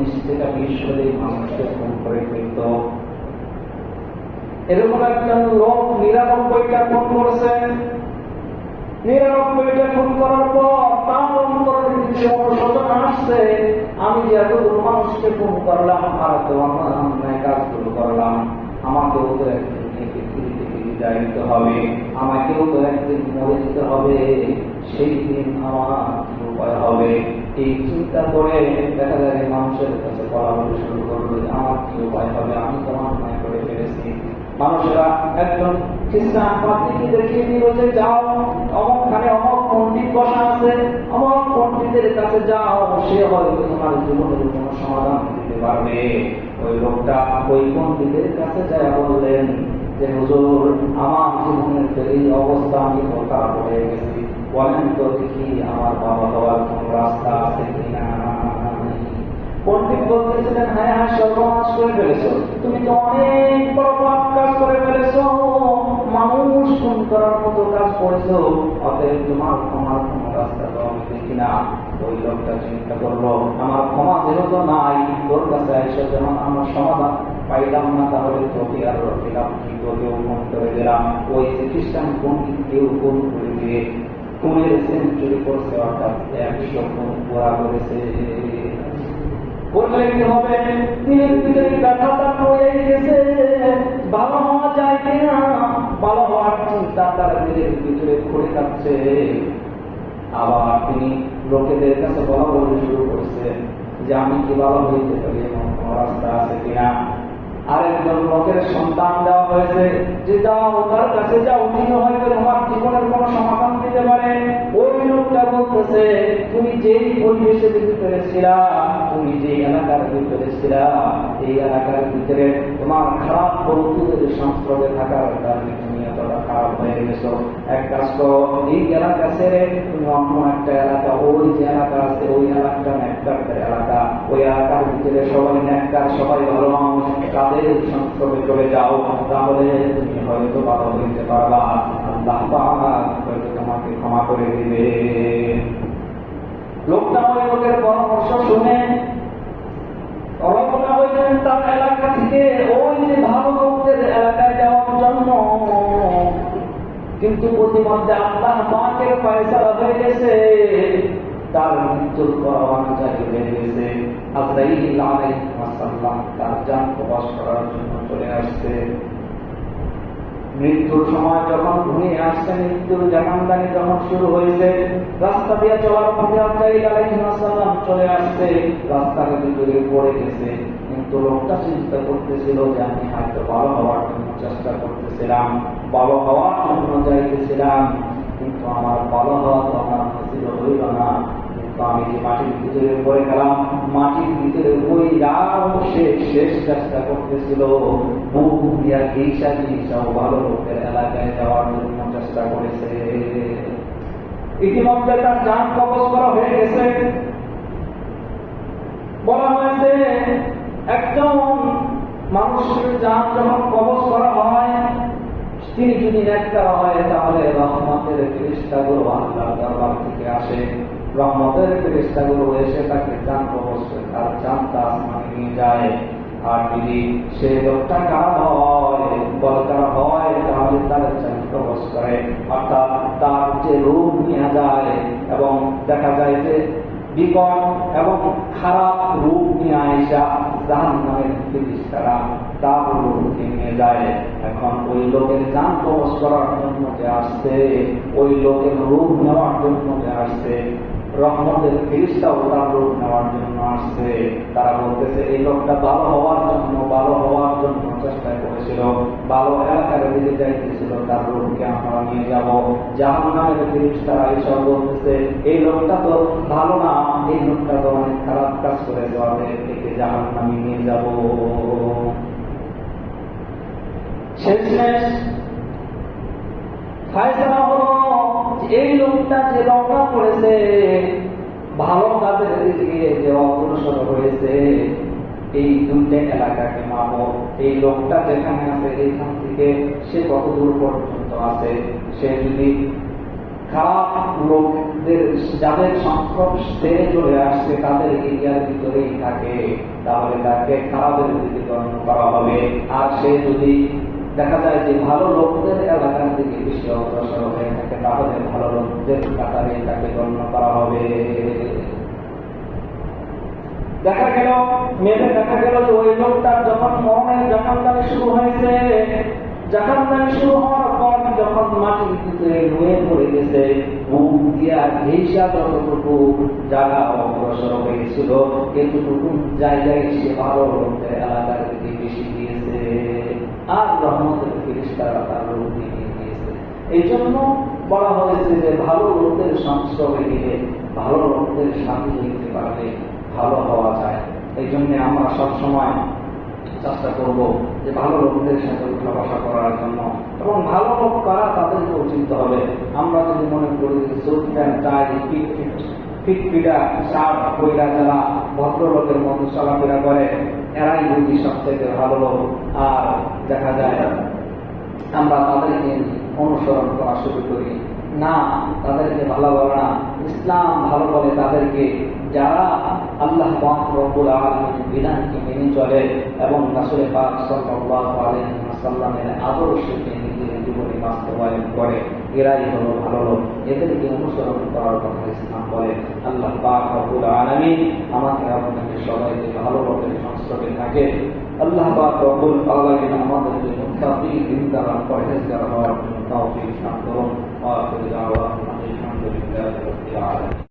19 থেকে 20 করে মানুষকে খুন করে ফেলত। এরকম একজন লোক 99টা খুন করেছে। 99টা খুন করার পর তার অন্তরের ভিতরে অনুশোচনা আসছে, আমি যে এতগুলো মানুষকে খুন করলাম আর তো অন্যায় কাজগুলো করলাম, আমাকেও তো একদিন পৃথিবী থেকে বিদায় নিতে হবে, আমাকেও তো একদিন মরে যেতে হবে, সেই দিন আমার কি উপায় হবে? এই চিন্তা করে দেখা যায় মানুষের কাছে বলা বলে শুরু করবে, আমার কি উপায় হবে, আমি তো অন্যায় করে ফেলেছি। মানুষেরা একজন খ্রিস্টান পাদ্রীকে দেখিয়ে দিল যে যাও, অমুকখানে অমুক পণ্ডিত বসা আছে, অমুক পণ্ডিতের কাছে যাও, সে হয়তো তোমার জীবনের কোনো সমাধান দিতে পারবে। ওই লোকটা ওই পণ্ডিতের কাছে যায় বললেন যে হুজুর, আমার জীবনের এই অবস্থা, আমি খারাপ হয়ে গেছি, বলেন তো দেখি আমার বাবা হওয়ার কোন রাস্তা আছে কিনা। পণ্ডিত বলতেছিলেন, হ্যাঁ হ্যাঁ, সর্বনাশ করে ফেলেছো, তুমি তো অনেক বড় পাপ কাজ করে ফেলেছো, মানুষ খুন করার মতো কাজ করেছো, অতএব তোমার ক্ষমার কোন রাস্তা তো আমি দেখি না। ওই লোকটা চিন্তা করলো, আমার ক্ষমা যেহেতু নাই, তোর কাছে এসে যেমন আমার সমাধান পাইলাম না, তাহলে তোকে আর রকিলাম কি, তোকেও খুন করে দিলাম। ওই যে খ্রিস্টান পণ্ডিত কেউ খুন করে দিয়ে খুনের সেঞ্চুরি করছে, অর্থাৎ 100 খুন পুরা করেছে। বললে কি হবে? দিনের ভিতরে ব্যথাটা রয়ে গেছে, ভালো হওয়া যায় কিনা, ভালো হওয়ার চিন্তা তার দিনের ভিতরে ঘুরে যাচ্ছে। আবার তিনি লোকেদের কাছে বলা বলতে শুরু করছে যে আমি কি ভালো হইতে পারি, এমন কোন রাস্তা আছে কিনা। আরেকজন লোকের সন্তান দেওয়া হয়েছে যে যাও তার কাছে যাও, তিনি হয়তো তোমার জীবনের কোন সমাধান দিতে পারে। ওই লোকটা বলতেছে, তুমি যেই পরিবেশের ভিতরে ছিলা, তুমি যে এলাকার ভিতরে ছিলা, এই এলাকার ভিতরে তোমার খারাপ বন্ধুদের সংস্পর্শে থাকার কারণে তুমি এতটা খারাপ হয়ে গেছো। এক কাজ করো, এই এলাকা ছেড়ে তুমি অন্য একটা এলাকা, ওই যে এলাকা আছে ওই এলাকাটা নেককারদের এলাকা, ওই এলাকার ভিতরে সবাই নেককার, সবাই ভালো মানুষ, তাদের সংস্পর্শে চলে যাও, তাহলে তুমি হয়তো ভালো হইতে পারবা, আল্লাহ পাক হয়তো তোমাকে ক্ষমা করে দিবে। লোকটা ওই লোকের পরামর্শ শুনে রওনা হইলেন তার এলাকা থেকে ওই যে ভালো লোকদের এলাকায় যাওয়ার জন্য। কিন্তু প্রতিমধ্যে আল্লাহ পাকের ফয়সালা হয়ে গেছে, তার মৃত্যুর পরোয়ানা জারি হয়ে গেছে। আজরাইল আলাইহিস সালাম তার জান কবজ করার জন্য চলে আসছে। মৃত্যুর সময় যখন ঘনিয়ে আসছে, মৃত্যুর জানানদানি যখন শুরু হয়েছে, রাস্তা দিয়ে চলার পথে আজরাইল আলাইহিস সালাম চলে আসছে, রাস্তার ভিতরে পড়ে গেছে। কিন্তু লোকটা চিন্তা করতেছিল যে আমি হয়তো ভালো হওয়ার জন্য চেষ্টা করতেছিলাম, ভালো হওয়ার জন্য যাইতেছিলাম, কিন্তু আমার ভালো হওয়া তো আমার নসিব হইল না। কিন্তু আমি যে মাটির ভিতরে পড়ে গেলাম, মাটির ভিতরে ওই রাও শেষ চেষ্টা করতেছিল, বুক দিয়া ঘিসা ভালো লোকের এলাকায় যাওয়ার জন্য চেষ্টা করেছে। ইতিমধ্যে তার জান কবজ করা হয়ে গেছে। বলা হয়েছে একজন মানুষের জান যখন কবজ করা হয়, তিনি যদি নেককার হয়, তাহলে রহমতের ফেরেশতাগুলো আল্লাহর দরবার থেকে আসে, রহমতের ফেরেশতাগুলো এসে তাকে জান কবজ করে তার জানটা আসমানে নিয়ে যায়। আর যদি সে লোকটা খারাপ হয়, বলকার হয়, তাহলে তার জান কবজ করে, অর্থাৎ তার যে রূপ নিয়ে যায়, এবং দেখা যায় যে বিকট এবং খারাপ রূপ নিয়ে আয়েশা জাহান্নামের ফেরেশতারা তার রূপকে নিয়ে যায়। এখন ওই লোকের জান কবজ করার জন্য যে আসছে, ওই লোকের রূপ নেওয়ার জন্য যে আসছে, রহমতের ফেরেশতাও তার রূপ নেওয়ার জন্য আসছে। তারা বলতেছে এই লোকটা ভালো হওয়ার জন্য চেষ্টা করেছিল, ভালো এলাকার দিকে যাইতেছিল, তার রূপকে আমরা নিয়ে যাব। জাহান্নামের ফেরেশতারা এসব বলতেছে এই লোকটা তো ভালো না, এই লোকটা তো অনেক খারাপ কাজ করেছে, একে জাহান্নামে নিয়ে যাব। শেষমেশ ফয়সালা হলো এই লোকটা যে রওনা করেছে, ভালো কাজের দিকে যে অগ্রসর হয়েছে, এই দুইটা এলাকাকে মাপো, এই লোকটা যেখানে আছে এইখান থেকে সে কত দূর পর্যন্ত আছে। সে যদি খারাপ লোকদের যাদের সংস্পর্শ ছেড়ে চলে আসছে তাদের এরিয়ার ভিতরেই থাকে, তাহলে তাকে খারাপের দিকে গণ্য করা হবে। আর সে যদি দেখা যায় যে ভালো লোকদের এলাকার দিকে বেশি অগ্রসর হয়ে থাকে, তাহলে ভালো লোকদের কাতারে তাকে গণ্য করা হবে। দেখা গেল যে ওই লোকটার যখন মরণের জাকাতদানি শুরু হয়েছে, জাকাতদানি শুরু হওয়ার পর যখন মাটির ভিতরে নুয়ে পড়ে গেছে, মুখ দিয়া ঘেঁষা যতটুকু জায়গা অগ্রসর হয়েছিল, এতটুকু জায়গায় সে ভালো লোকদের এলাকার দিকে বেশি দিয়েছে, আর রহমতের ফেরেশতারা তার রূপ দিয়ে দিয়েছে। এই জন্য বলা হয়েছে যে ভালো লোকদের সংস্রবে গেলে, ভালো লোকদের সাথে হইতে পারলে ভালো হওয়া যায়। এই জন্য আমরা সবসময় চেষ্টা করব যে ভালো লোকদের সাথে উঠা বসা করার জন্য, এবং ভালো লোক কারা তাদেরকেও চিনতে হবে। আমরা যদি মনে করি যে স্যুট প্যান্ট টাই ফিটফিটা শার্ট পয়লা যারা ভদ্রলোকের মতো চলাফেরা করে, এরাই বুঝি সবথেকে ভালো লোক, আর দেখা যায় আমরা তাদেরকে অনুসরণ করা শুরু করি। না, তাদেরকে ভালো বলে না, ইসলাম ভালো বলে তাদেরকে যারা আল্লাহ পাক রব্বুল আলামিনের বিধানকে মেনে চলে এবং রাসূল পাক সাল্লাল্লাহু আলাইহি ওয়াসাল্লামের আদর্শকে নিজের জীবনে বাস্তবায়ন করে, এরাই হলো ভালো লোক। এদেরকে অনুসরণ করার কথা ইসলাম বলে। আল্লাহ পাক রব্বুল আলামিন আমাকে আপনাকে সবাইকে ভালো লোকের সংস্রবে থাকে। আল্লাহ পাক রব্বুল আলামিন আমাদেরকে মুত্তাকি দিনদার পরহেজগার হওয়ার তৌফিক দান করুন। ওয়া আখিরু দাওয়ানা আলহামদুলিল্লাহি রাব্বিল আলামিন।